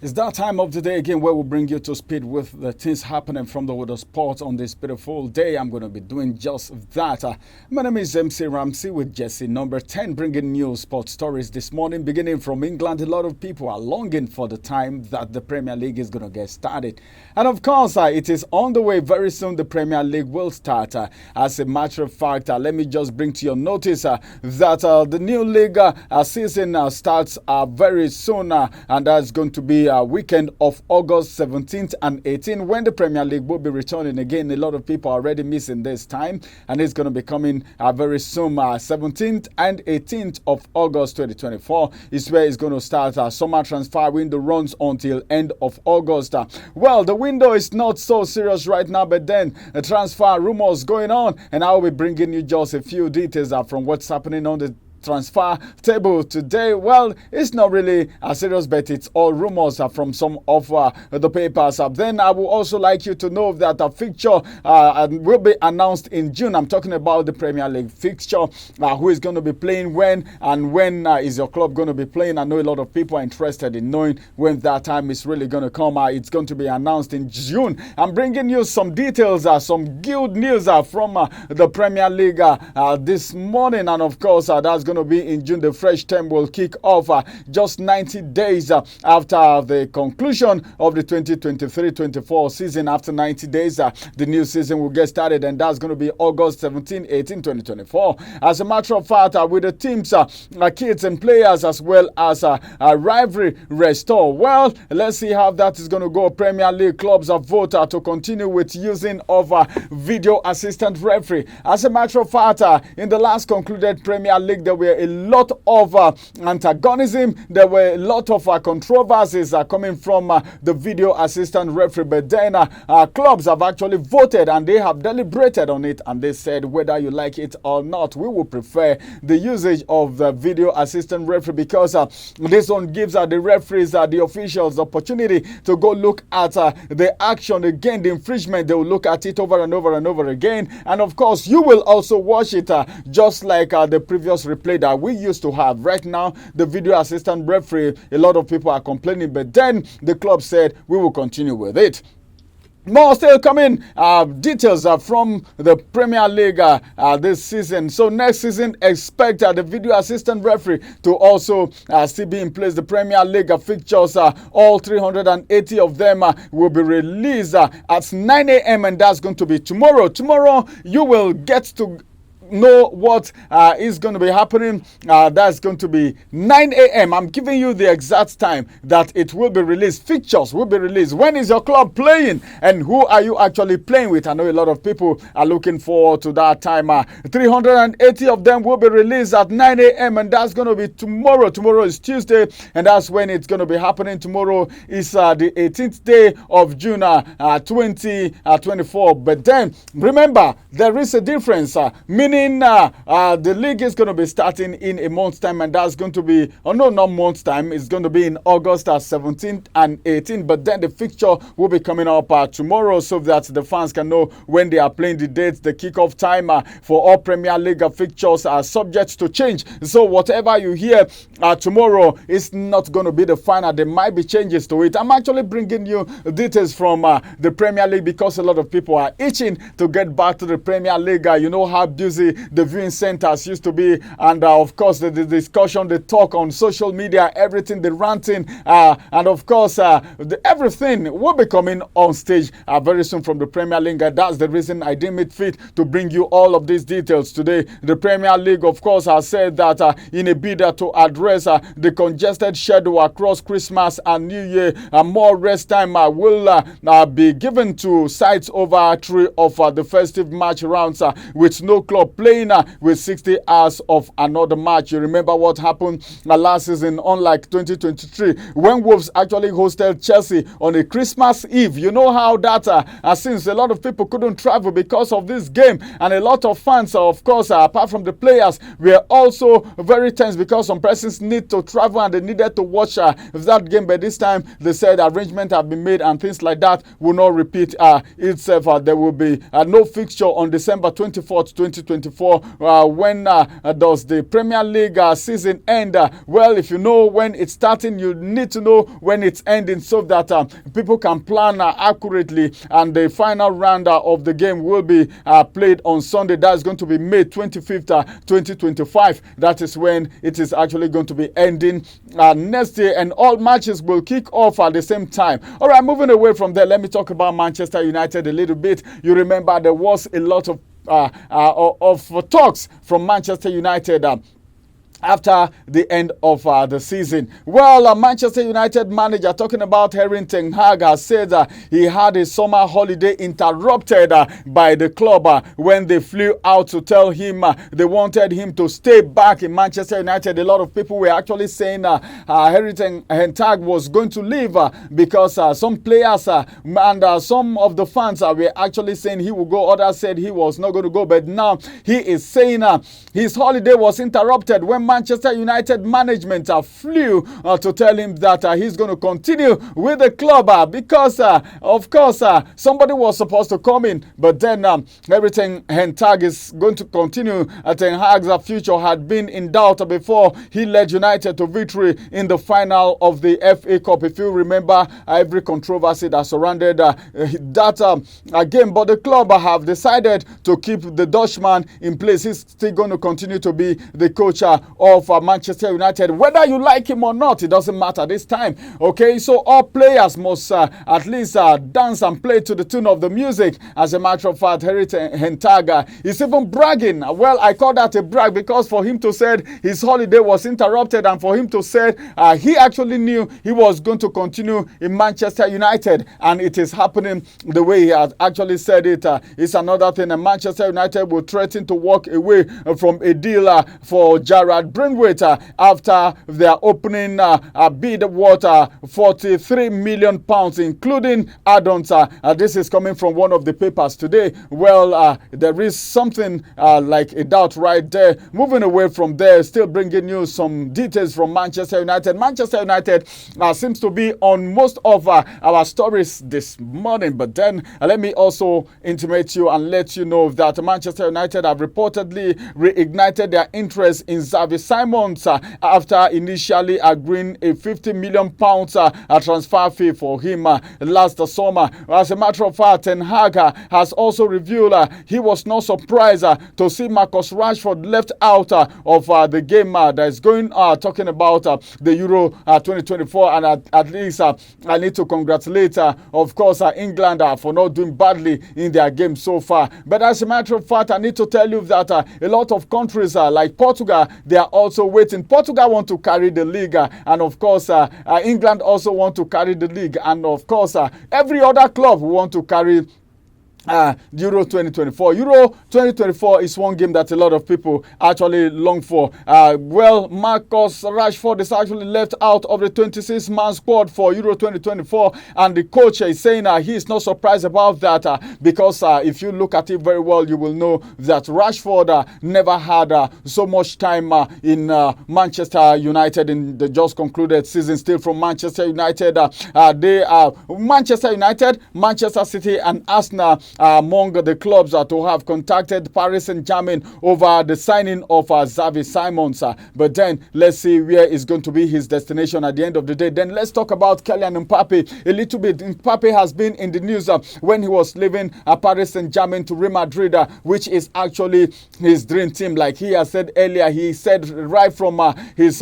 It's that time of the day again where we bring you to speed with the things happening from the world of sports on this beautiful day. I'm going to be doing just that. My name is MC Ramsey with Jesse number 10, bringing new sports stories this morning. Beginning from England, a lot of people are longing for the time that the Premier League is going to get started. And of course, it is on the way. Very soon the Premier League will start. As a matter of fact, let me just bring to your notice that the new league season starts very soon, and that's going to be weekend of August 17th and 18th when the Premier League will be returning again. A lot of people are already missing this time, and it's going to be coming very soon. 17th and 18th of August 2024 is where it's going to start. Summer transfer window runs until end of August. Well, the window is not so serious right now, but then transfer rumors going on, and I'll be bringing you just a few details from what's happening on the transfer table today. Well, it's not really serious, but it's all rumors from some of the papers. Then I would also like you to know that a fixture will be announced in June. I'm talking about the Premier League fixture, who is going to be playing when, and when is your club going to be playing. I know a lot of people are interested in knowing when that time is really going to come. It's going to be announced in June. I'm bringing you some details, some good news from the Premier League this morning, and of course that's going to be in June. The fresh term will kick off just 90 days after the conclusion of the 2023-24 season. After 90 days, the new season will get started, and that's going to be August 17, 18, 2024. As a matter of fact, with the teams, kids and players, as well as a rivalry restore. Well, let's see how that is going to go. Premier League clubs have voted to continue with using of video assistant referee. As a matter of fact, in the last concluded Premier League, there were a lot of antagonism. There were a lot of controversies coming from the video assistant referee, but then clubs have actually voted and they have deliberated on it, and they said whether you like it or not, we will prefer the usage of the video assistant referee, because this one gives the referees, the officials, the opportunity to go look at the action again, the infringement. They will look at it over and over and over again, and of course you will also watch it just like the previous replay that we used to have. Right now, the video assistant referee, a lot of people are complaining, but then the club said we will continue with it. More still coming. Details from the Premier League this season. So next season, expect the video assistant referee to also still be in place. The Premier League fixtures, all 380 of them will be released at 9 a.m. and that's going to be tomorrow. Tomorrow, you will get to know what is going to be happening. That's going to be 9 a.m. I'm giving you the exact time that it will be released. Fixtures will be released. When is your club playing, and who are you actually playing with? I know a lot of people are looking forward to that time. 380 of them will be released at 9 a.m. and that's going to be tomorrow. Tomorrow is Tuesday, and that's when it's going to be happening. Tomorrow is the 18th day of June 2024. But then remember, there is a difference, meaning the league is going to be starting in a month's time, and that's going to be, not month's time, it's going to be in August 17th and 18th, but then the fixture will be coming up tomorrow, so that the fans can know when they are playing, the dates, the kickoff time for all Premier League fixtures are subject to change. So whatever you hear tomorrow is not going to be the final. There might be changes to it. I'm actually bringing you details from the Premier League because a lot of people are itching to get back to the Premier League. You know how busy the viewing centers used to be, and of course the discussion, the talk on social media, everything, the ranting, and of course everything will be coming on stage very soon from the Premier League. That's the reason I deem it fit to bring you all of these details today. The Premier League, of course, has said that in a bid to address the congested schedule across Christmas and New Year, more rest time will be given to sides over 3 of the festive match rounds, with no club playing with 60 hours of another match. You remember what happened last season, unlike 2023, when Wolves actually hosted Chelsea on a Christmas Eve. You know how that, since a lot of people couldn't travel because of this game, and a lot of fans, of course, apart from the players, were also very tense because some persons need to travel and they needed to watch that game. But this time, they said arrangements have been made and things like that will not repeat itself. There will be no fixture on December 24th, 2024. 2024. When does the Premier League season end? Well, if you know when it's starting, you need to know when it's ending so that people can plan accurately. And the final round of the game will be played on Sunday. That's going to be May 25th, 2025. That is when it is actually going to be ending next year, and all matches will kick off at the same time. All right, moving away from there, let me talk about Manchester United a little bit. You remember there was a lot of talks from Manchester United after the end of the season. Well, Manchester United manager, talking about Erik ten Hag, has said he had his summer holiday interrupted by the club when they flew out to tell him they wanted him to stay back in Manchester United. A lot of people were actually saying Erik ten Hag was going to leave because some players and some of the fans were actually saying he would go. Others said he was not going to go. But now he is saying his holiday was interrupted when Manchester United management flew to tell him that he's going to continue with the club because, of course, somebody was supposed to come in. But then everything Ten Hag is going to continue. Ten Hag's future had been in doubt before he led United to victory in the final of the FA Cup. If you remember every controversy that surrounded that game, but the club have decided to keep the Dutchman in place. He's still going to continue to be the coach of Manchester United. Whether you like him or not, it doesn't matter this time. Okay, so all players must at least dance and play to the tune of the music. As a matter of fact, Erik ten Hag is even bragging. Well, I call that a brag because for him to say his holiday was interrupted and for him to say he actually knew he was going to continue in Manchester United, and it is happening the way he has actually said it. It's another thing. And Manchester United will threaten to walk away from a deal for Jarrad Brentwaite after their opening bid worth £43 million, including add-ons. This is coming from one of the papers today. Well, there is something like a doubt right there. Moving away from there, still bringing you some details from Manchester United. Manchester United seems to be on most of our stories this morning. But then let me also intimate you and let you know that Manchester United have reportedly reignited their interest in Xavi Simons after initially agreeing a £50 million transfer fee for him last summer. As a matter of fact, Ten Hag has also revealed he was not surprised to see Marcus Rashford left out of the game that is going talking about the Euro 2024. And at least I need to congratulate, of course, England for not doing badly in their game so far. But as a matter of fact, I need to tell you that a lot of countries like Portugal, they are also waiting. Portugal want to carry the league, and of course, England also want to carry the league, and of course, every other club want to carry Euro 2024. Euro 2024 is one game that a lot of people actually long for. Well, Marcus Rashford is actually left out of the 26-man squad for Euro 2024, and the coach is saying he is not surprised about that because if you look at it very well, you will know that Rashford never had so much time in Manchester United in the just concluded season. Still from Manchester United, they are Manchester United, Manchester City, and Arsenal among the clubs to have contacted Paris Saint-Germain over the signing of Xavi Simons. But then let's see where is going to be his destination at the end of the day. Then let's talk about Kylian Mbappe a little bit. Mbappe has been in the news when he was leaving Paris Saint-Germain to Real Madrid, which is actually his dream team. Like he has said earlier, he said right from his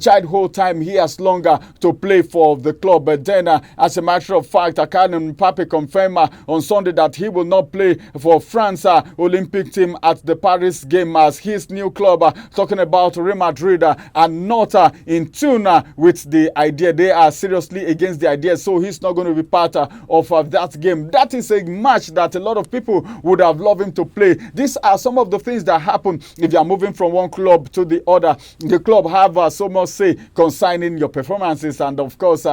childhood time, he has longer to play for the club. But then, as a matter of fact, Kylian Mbappe confirmed on Sunday that he will not play for France Olympic team at the Paris game as his new club, talking about Real Madrid, are not in tune with the idea. They are seriously against the idea, so he's not going to be part of that game. That is a match that a lot of people would have loved him to play. These are some of the things that happen if you are moving from one club to the other. The club have so much say concerning your performances, and of course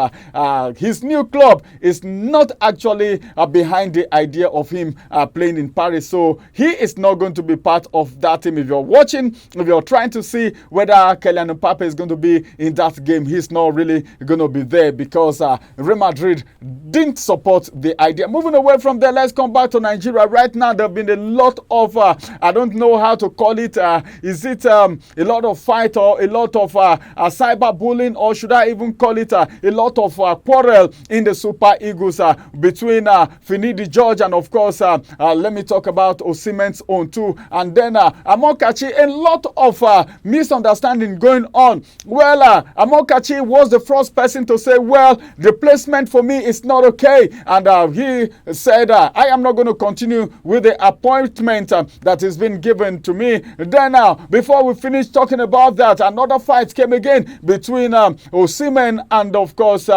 his new club is not actually behind the idea of of him playing in Paris. So he is not going to be part of that team. If you're watching, if you're trying to see whether Kylian Mbappe is going to be in that game, he's not really going to be there because Real Madrid didn't support the idea. Moving away from there, let's come back to Nigeria. Right now, there have been a lot of, I don't know how to call it. Is it a lot of fight or a lot of cyberbullying, or should I even call it a lot of quarrel in the Super Eagles between Finidi George and, of course, let me talk about Osimhen's own too. And then Amokachi, a lot of misunderstanding going on. Well, Amokachi was the first person to say, well, the placement for me is not okay. And he said, I am not going to continue with the appointment that has been given to me. Then, before we finish talking about that, another fight came again between Osimhen and, of course,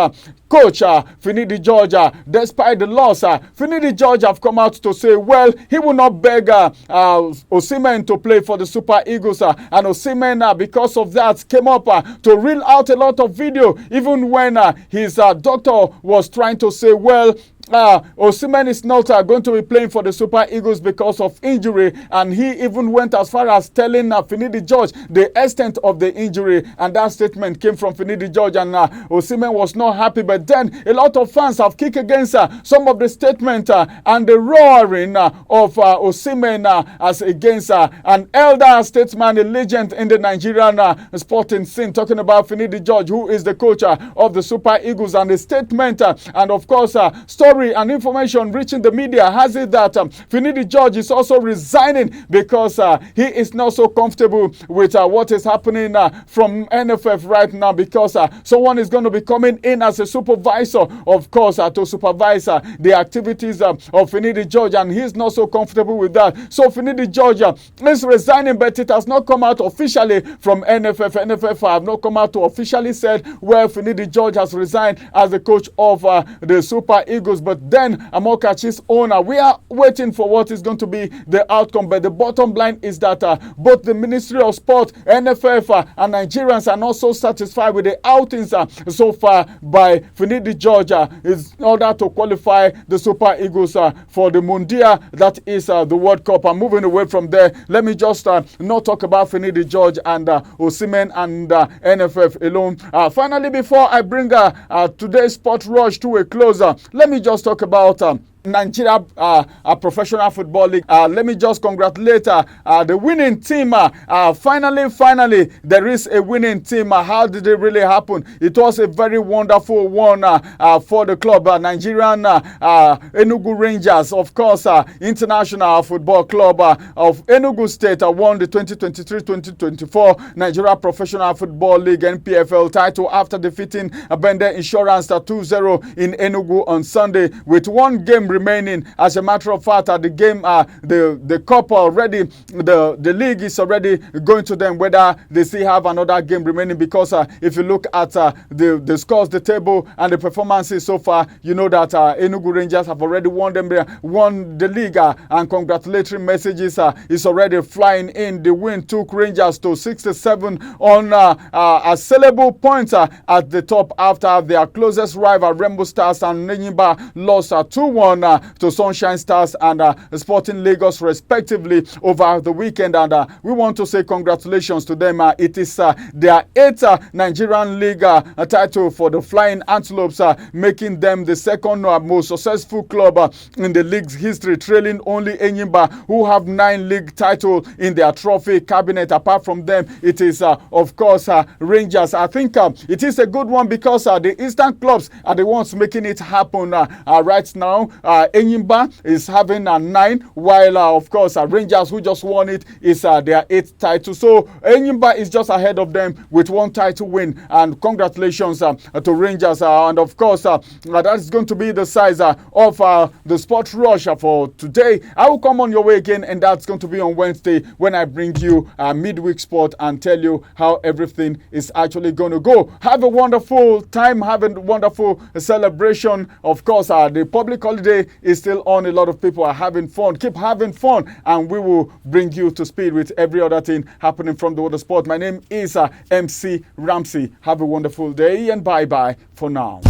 Coach Finidi George. Despite the loss, Finidi George have come out to say, well, he will not beg Osimhen to play for the Super Eagles. And Osimhen, because of that, came up to reel out a lot of video, even when his doctor was trying to say, well, Osimhen is not going to be playing for the Super Eagles because of injury, and he even went as far as telling Finidi George the extent of the injury, and that statement came from Finidi George, and Osimhen was not happy. But then a lot of fans have kicked against some of the statement and the roaring of Osimhen as against an elder statesman, a legend in the Nigerian sporting scene, talking about Finidi George, who is the coach of the Super Eagles, and the statement and, of course, story and information reaching the media has it that Finidi George is also resigning because he is not so comfortable with what is happening from NFF right now, because someone is going to be coming in as a supervisor, of course, to supervise the activities of Finidi George, and he's not so comfortable with that. So Finidi George is resigning, but it has not come out officially from NFF. NFF have not come out to officially said where Finidi George has resigned as the coach of the Super Eagles. But then Amokachi's owner, we are waiting for what is going to be the outcome. But the bottom line is that both the Ministry of Sport, NFF, and Nigerians are not so satisfied with the outings so far by Finidi George in order to qualify the Super Eagles for the Mundial, that is the World Cup. I'm moving away from there. Let me just not talk about Finidi George and Osimhen and NFF alone. Finally, before I bring today's Sport Rush to a close, let me just talk about Nigeria Professional Football League. Let me just congratulate the winning team. Finally, there is a winning team. How did it really happen? It was a very wonderful one for the club. Nigerian Enugu Rangers, of course, International Football Club of Enugu State, won the 2023-2024 Nigeria Professional Football League NPFL title after defeating Bende Insurance 2-0 in Enugu on Sunday with one game remaining. As a matter of fact, the game, the cup already, the league is already going to them whether they still have another game remaining, because if you look at the scores, the table, and the performances so far, you know that Enugu Rangers have already won the league, and congratulatory messages is already flying in. The win took Rangers to 67 on a sellable point at the top after their closest rival Rainbow Stars and Enyimba lost 2-1 to Sunshine Stars and Sporting Lagos respectively over the weekend, and we want to say congratulations to them. It is their 8th Nigerian League title for the Flying Antelopes, making them the second most successful club in the league's history, trailing only Enyimba, who have 9 league titles in their trophy cabinet. Apart from them, it is of course Rangers. I think it is a good one because the Eastern clubs are the ones making it happen right now. Enyimba is having a 9, while of course Rangers, who just won it, is their 8th title. So Enyimba is just ahead of them with 1 title win, and congratulations to Rangers. And of course that is going to be the size of the Sport Rush for today. I will come on your way again, and that's going to be on Wednesday when I bring you midweek sport and tell you how everything is actually going to go. Have a wonderful time, have a wonderful celebration. Of course, the public holiday is still on. A lot of people are having fun. Keep having fun, and we will bring you to speed with every other thing happening from the world of sport. My name is MC Ramsey. Have a wonderful day, and bye-bye for now.